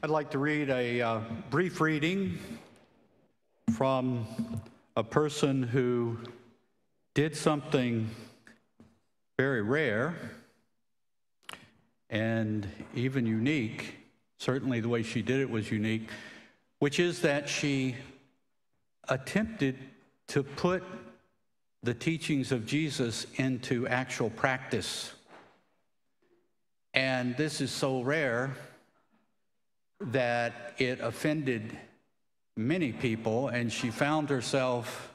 I'd like to read a brief reading from a person who did something very rare and even unique. Certainly the way she did it was unique, which is that she attempted to put the teachings of Jesus into actual practice. And this is so rare that it offended many people, and she found herself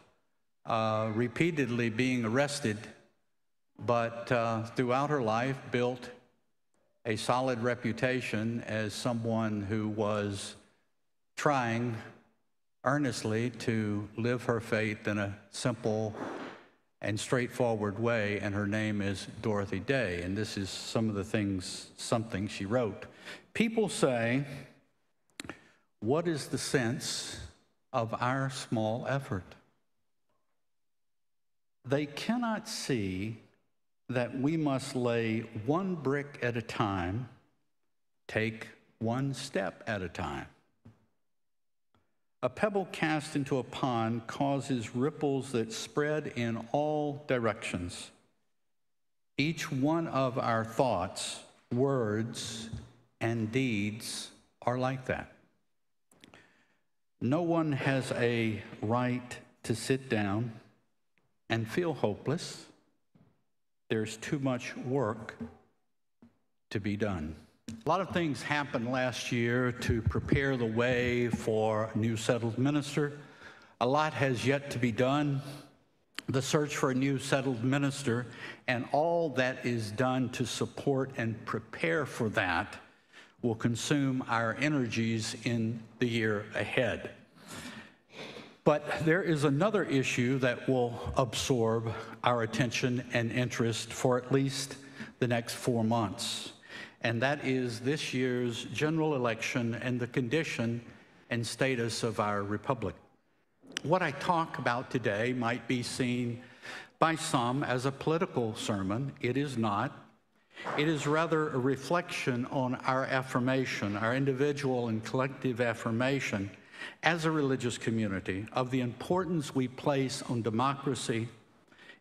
repeatedly being arrested, but throughout her life built a solid reputation as someone who was trying earnestly to live her faith in a simple and straightforward way, and her name is Dorothy Day, and this is something she wrote. People say, "What is the sense of our small effort?" They cannot see that we must lay one brick at a time, take one step at a time. A pebble cast into a pond causes ripples that spread in all directions. Each one of our thoughts, words, and deeds are like that. No one has a right to sit down and feel hopeless. There's too much work to be done. A lot of things happened last year to prepare the way for a new settled minister. A lot has yet to be done. The search for a new settled minister and all that is done to support and prepare for that will consume our energies in the year ahead. But there is another issue that will absorb our attention and interest for at least the next 4 months, and that is this year's general election and the condition and status of our republic. What I talk about today might be seen by some as a political sermon. It is not. It is rather a reflection on our affirmation, our individual and collective affirmation as a religious community of the importance we place on democracy,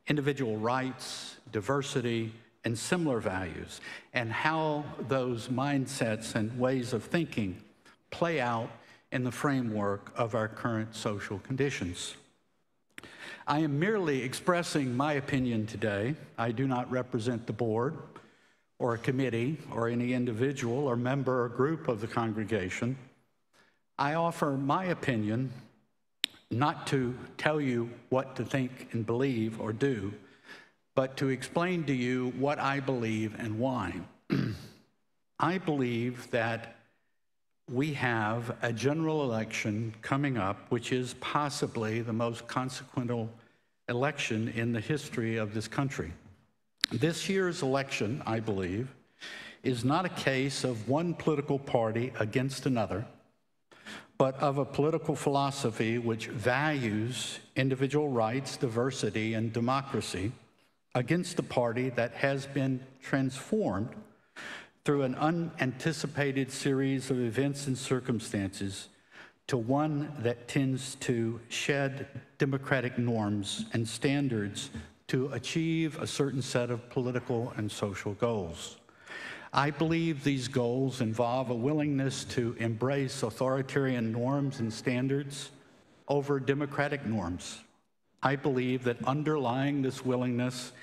individual rights, diversity, and similar values, and how those mindsets and ways of thinking play out in the framework of our current social conditions. I am merely expressing my opinion today. I do not represent the board or a committee or any individual or member or group of the congregation. I offer my opinion not to tell you what to think and believe or do, but to explain to you what I believe and why. I believe that we have a general election coming up, which is possibly the most consequential election in the history of this country. This year's election, I believe, is not a case of one political party against another, but of a political philosophy which values individual rights, diversity, and democracy against a party that has been transformed through an unanticipated series of events and circumstances to one that tends to shed democratic norms and standards to achieve a certain set of political and social goals. I believe these goals involve a willingness to embrace authoritarian norms and standards over democratic norms. I believe that underlying this willingness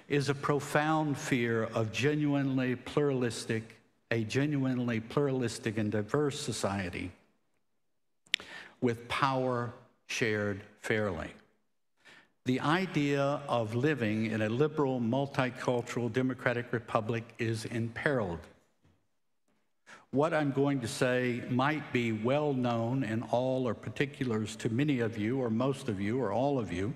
is a profound fear of a genuinely pluralistic and diverse society with power shared fairly. The idea of living in a liberal, multicultural, democratic republic is imperiled. What I'm going to say might be well known in all or particulars to many of you, or most of you, or all of you.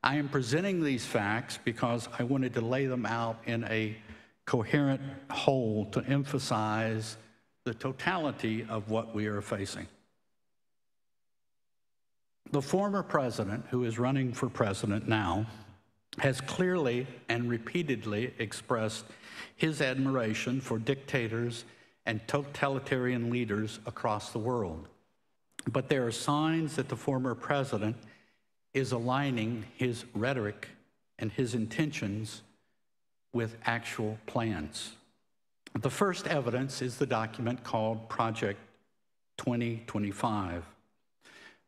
I am presenting these facts because I wanted to lay them out in a coherent whole to emphasize the totality of what we are facing. The former president, who is running for president now, has clearly and repeatedly expressed his admiration for dictators and totalitarian leaders across the world. But there are signs that the former president is aligning his rhetoric and his intentions with actual plans. The first evidence is the document called Project 2025.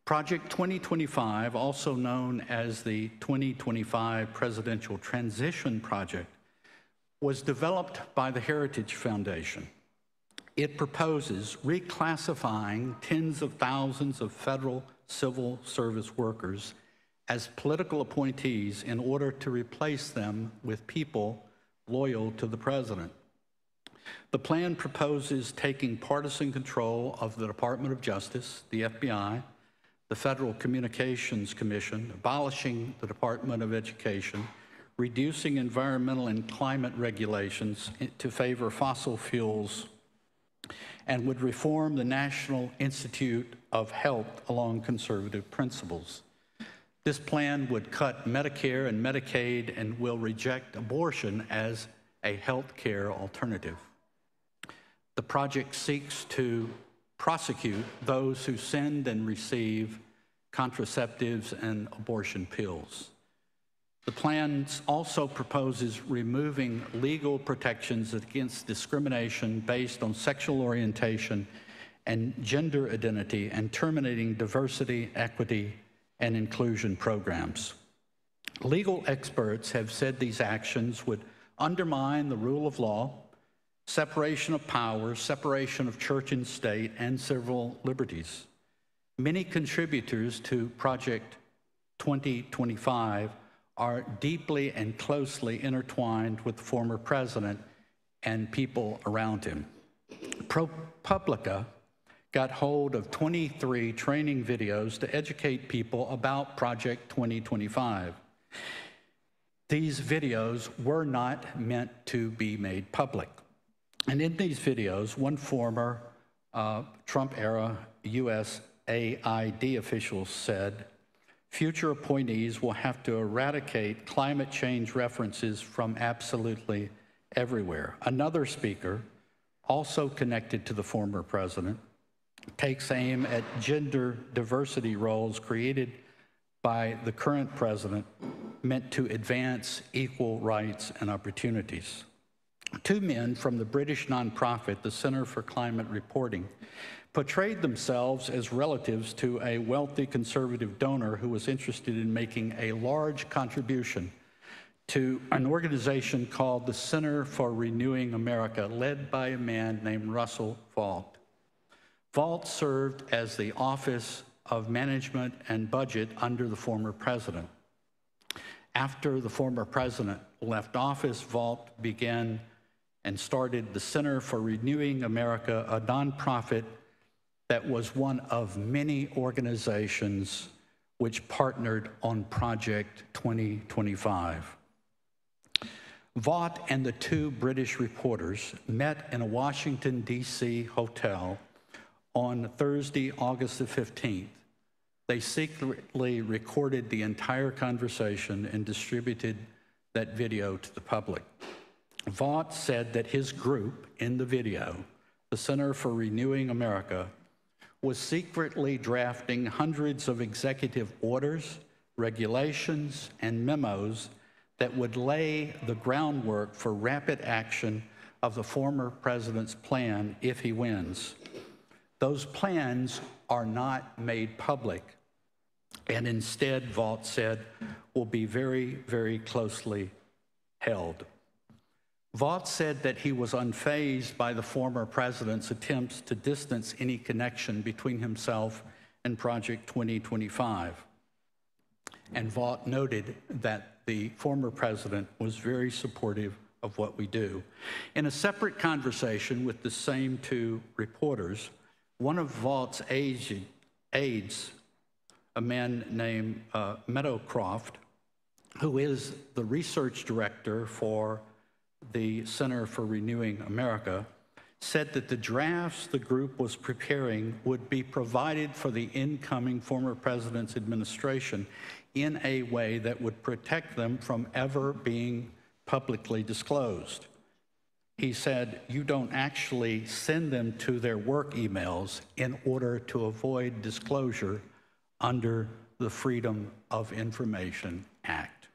Project 2025, also known as the 2025 Presidential Transition Project, was developed by the Heritage Foundation. It proposes reclassifying tens of thousands of federal civil service workers as political appointees in order to replace them with people loyal to the president. The plan proposes taking partisan control of the Department of Justice, the FBI, the Federal Communications Commission, abolishing the Department of Education, reducing environmental and climate regulations to favor fossil fuels, and would reform the National Institute of Health along conservative principles. This plan would cut Medicare and Medicaid and will reject abortion as a health care alternative. The project seeks to prosecute those who send and receive contraceptives and abortion pills. The plan also proposes removing legal protections against discrimination based on sexual orientation and gender identity and terminating diversity, equity, and inclusion programs. Legal experts have said these actions would undermine the rule of law, separation of powers, separation of church and state, and civil liberties. Many contributors to Project 2025 are deeply and closely intertwined with the former president and people around him. ProPublica got hold of 23 training videos to educate people about Project 2025. These videos were not meant to be made public. And in these videos, one former Trump-era USAID official said, future appointees will have to eradicate climate change references from absolutely everywhere. Another speaker, also connected to the former president, takes aim at gender diversity roles created by the current president meant to advance equal rights and opportunities. Two men from the British nonprofit, the Center for Climate Reporting, portrayed themselves as relatives to a wealthy conservative donor who was interested in making a large contribution to an organization called the Center for Renewing America, led by a man named Russell Vought. Vought served as the Office of Management and Budget under the former president. After the former president left office, Vought began and started the Center for Renewing America, a nonprofit that was one of many organizations which partnered on Project 2025. Vought and the two British reporters met in a Washington, D.C. hotel on Thursday, August the 15th. They secretly recorded the entire conversation and distributed that video to the public. Vought said that his group in the video, the Center for Renewing America, was secretly drafting hundreds of executive orders, regulations, and memos that would lay the groundwork for rapid action of the former president's plan if he wins. Those plans are not made public, and instead, Vought said, will be very, very closely held. Vought said that he was unfazed by the former president's attempts to distance any connection between himself and Project 2025. And Vought noted that the former president was very supportive of what we do. In a separate conversation with the same two reporters, one of Vaught's aides, a man named Meadowcroft, who is the research director for the Center for Renewing America, said that the drafts the group was preparing would be provided for the incoming former president's administration in a way that would protect them from ever being publicly disclosed. He said, you don't actually send them to their work emails in order to avoid disclosure under the Freedom of Information Act.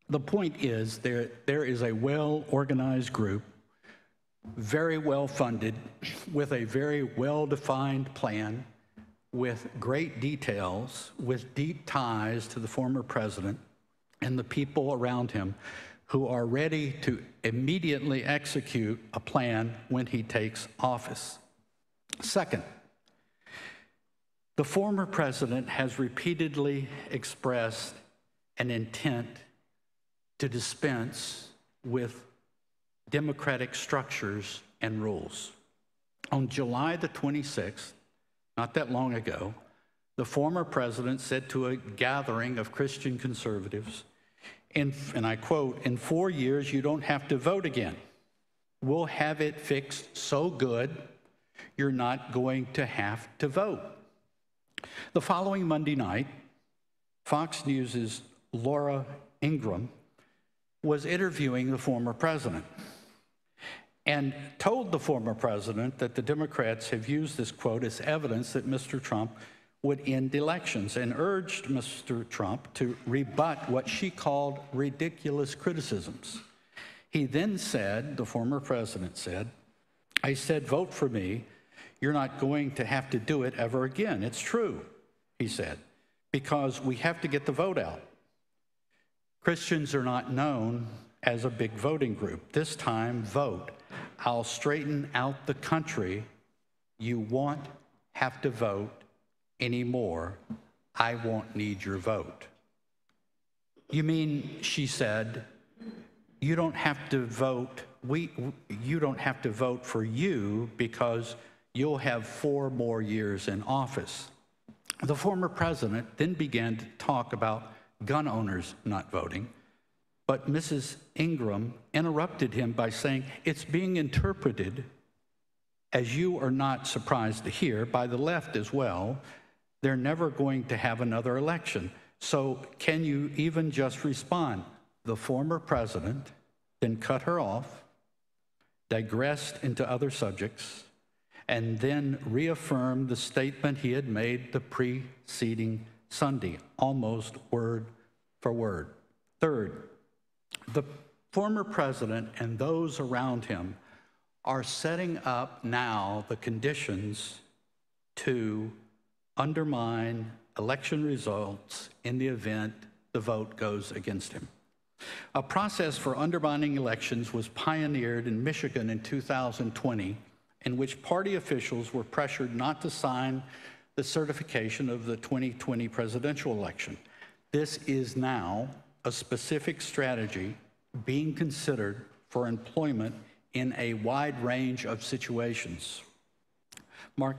The point is there is a well-organized group, very well-funded, with a very well-defined plan, with great details, with deep ties to the former president and the people around him, who are ready to immediately execute a plan when he takes office. Second, the former president has repeatedly expressed an intent to dispense with democratic structures and rules. On July the 26th, not that long ago, the former president said to a gathering of Christian conservatives, and I quote, "In 4 years, you don't have to vote again. We'll have it fixed so good, you're not going to have to vote." The following Monday night, Fox News' Laura Ingraham was interviewing the former president and told the former president that the Democrats have used this quote as evidence that Mr. Trump would end elections, and urged Mr. Trump to rebut what she called ridiculous criticisms. He then said, the former president said, "I said, vote for me. You're not going to have to do it ever again. It's true," he said, "because we have to get the vote out. Christians are not known as a big voting group. This time, vote. I'll straighten out the country. You won't have to vote anymore. I won't need your vote." "You mean," she said, "you don't have to vote, you don't have to vote for you because you'll have 4 more years in office." The former president then began to talk about gun owners not voting, but Mrs. Ingraham interrupted him by saying, "It's being interpreted, as you are not surprised to hear, by the left as well. They're never going to have another election. So can you even just respond?" The former president then cut her off, digressed into other subjects, and then reaffirmed the statement he had made the preceding Sunday, almost word for word. Third, the former president and those around him are setting up now the conditions to undermine election results in the event the vote goes against him. A process for undermining elections was pioneered in Michigan in 2020, in which party officials were pressured not to sign the certification of the 2020 presidential election. This is now a specific strategy being considered for employment in a wide range of situations. Mark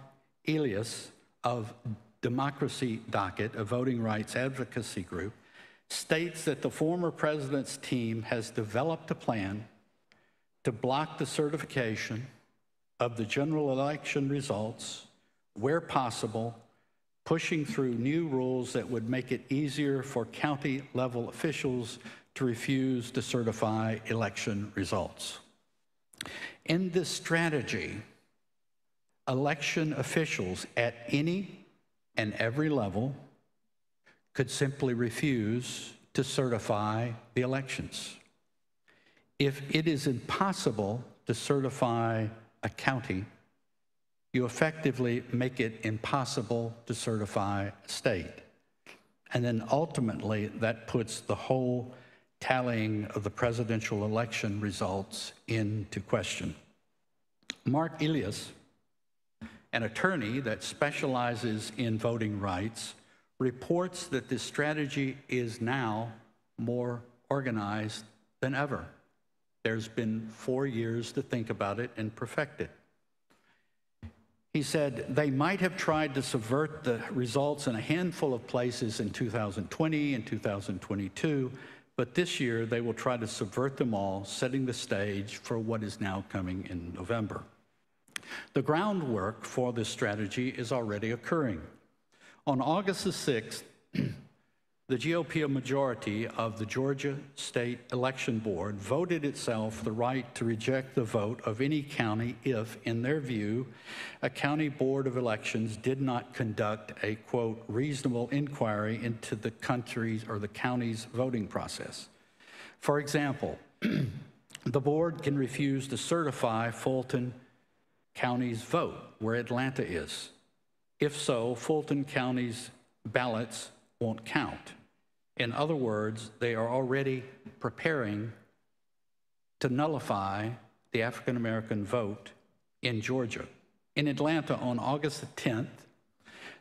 Elias of Democracy Docket, a voting rights advocacy group, states that the former president's team has developed a plan to block the certification of the general election results where possible, pushing through new rules that would make it easier for county-level officials to refuse to certify election results. In this strategy, election officials at any and every level could simply refuse to certify the elections. If it is impossible to certify a county, you effectively make it impossible to certify a state. And then ultimately, that puts the whole tallying of the presidential election results into question. Mark Elias, an attorney that specializes in voting rights, reports that this strategy is now more organized than ever. There's been 4 years to think about it and perfect it. He said, they might have tried to subvert the results in a handful of places in 2020 and 2022, but this year they will try to subvert them all, setting the stage for what is now coming in November. The groundwork for this strategy is already occurring. On August the 6th, The GOP majority of the Georgia State Election Board voted itself the right to reject the vote of any county if, in their view, a county board of elections did not conduct a, quote, reasonable inquiry into the country's or the county's voting process. For example, the board can refuse to certify Fulton County's vote, where Atlanta is. If so, Fulton County's ballots won't count. In other words, they are already preparing to nullify the African American vote in Georgia. In Atlanta on August the 10th,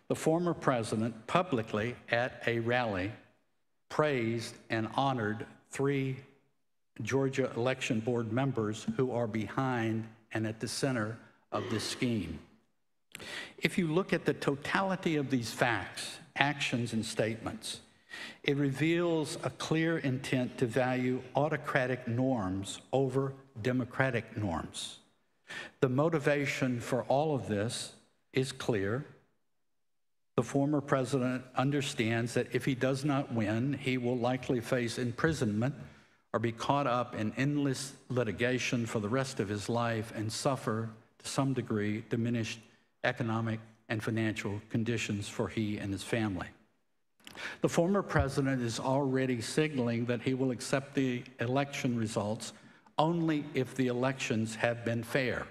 the former president publicly at a rally praised and honored 3 Georgia Election Board members who are behind and at the center of this scheme. If you look at the totality of these facts, actions, and statements, it reveals a clear intent to value autocratic norms over democratic norms. The motivation for all of this is clear. The former president understands that if he does not win, he will likely face imprisonment or be caught up in endless litigation for the rest of his life and suffer, to some degree, diminished economic and financial conditions for he and his family. The former president is already signaling that he will accept the election results only if the elections have been fair.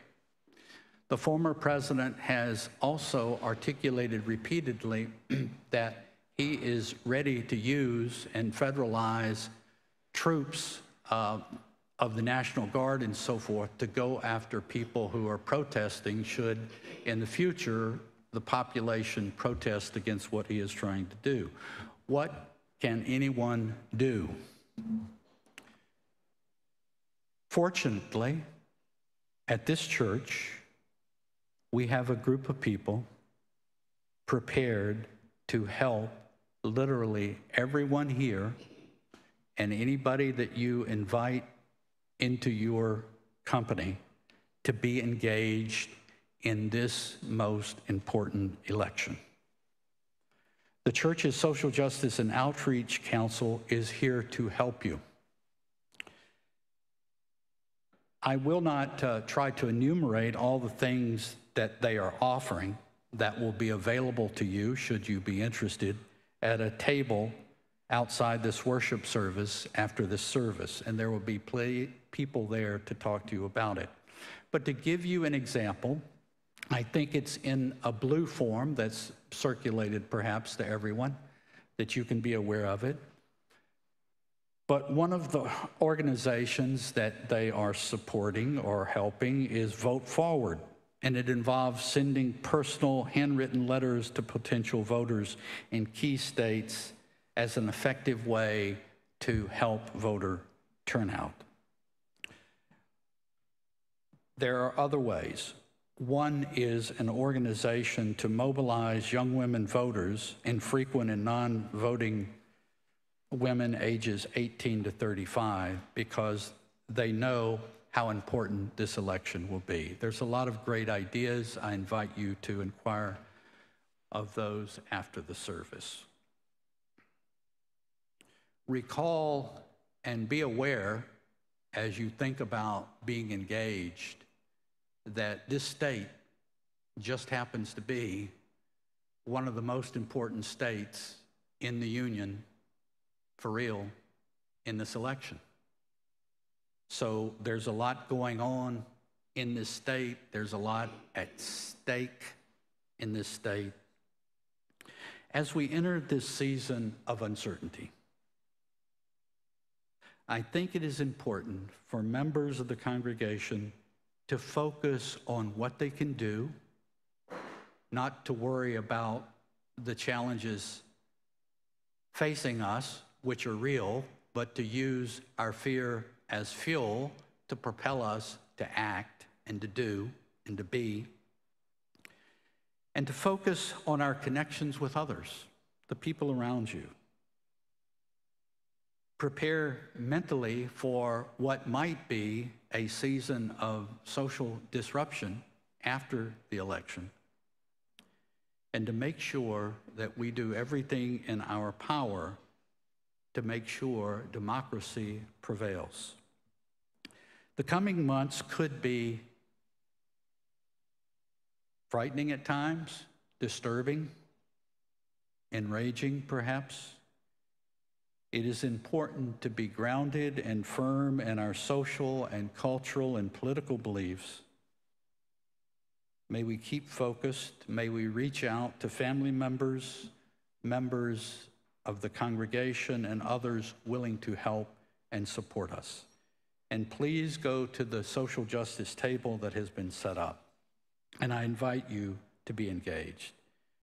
The former president has also articulated repeatedly that he is ready to use and federalize troops of the National Guard and so forth to go after people who are protesting should, in the future, the population protest against what he is trying to do. What can anyone do? Fortunately, at this church, we have a group of people prepared to help literally everyone here and anybody that you invite into your company to be engaged in this most important election. The church's Social Justice and Outreach Council is here to help you. I will not try to enumerate all the things that they are offering that will be available to you, should you be interested, at a table outside this worship service after this service, and there will be people there to talk to you about it. But to give you an example, I think it's in a blue form that's circulated perhaps to everyone, that you can be aware of it. But one of the organizations that they are supporting or helping is Vote Forward, and it involves sending personal handwritten letters to potential voters in key states as an effective way to help voter turnout. There are other ways. One is an organization to mobilize young women voters, infrequent and non-voting women ages 18 to 35, because they know how important this election will be. There's a lot of great ideas. I invite you to inquire of those after the service. Recall and be aware, as you think about being engaged, that this state just happens to be one of the most important states in the union, for real, in this election. So there's a lot going on in this state. There's a lot at stake in this state. As we enter this season of uncertainty, I think it is important for members of the congregation to focus on what they can do, not to worry about the challenges facing us, which are real, but to use our fear as fuel to propel us to act and to do and to be, and to focus on our connections with others, the people around you. Prepare mentally for what might be a season of social disruption after the election, and to make sure that we do everything in our power to make sure democracy prevails. The coming months could be frightening at times, disturbing, enraging perhaps. It is important to be grounded and firm in our social and cultural and political beliefs. May we keep focused. May we reach out to family members, members of the congregation, and others willing to help and support us. And please go to the social justice table that has been set up. And I invite you to be engaged.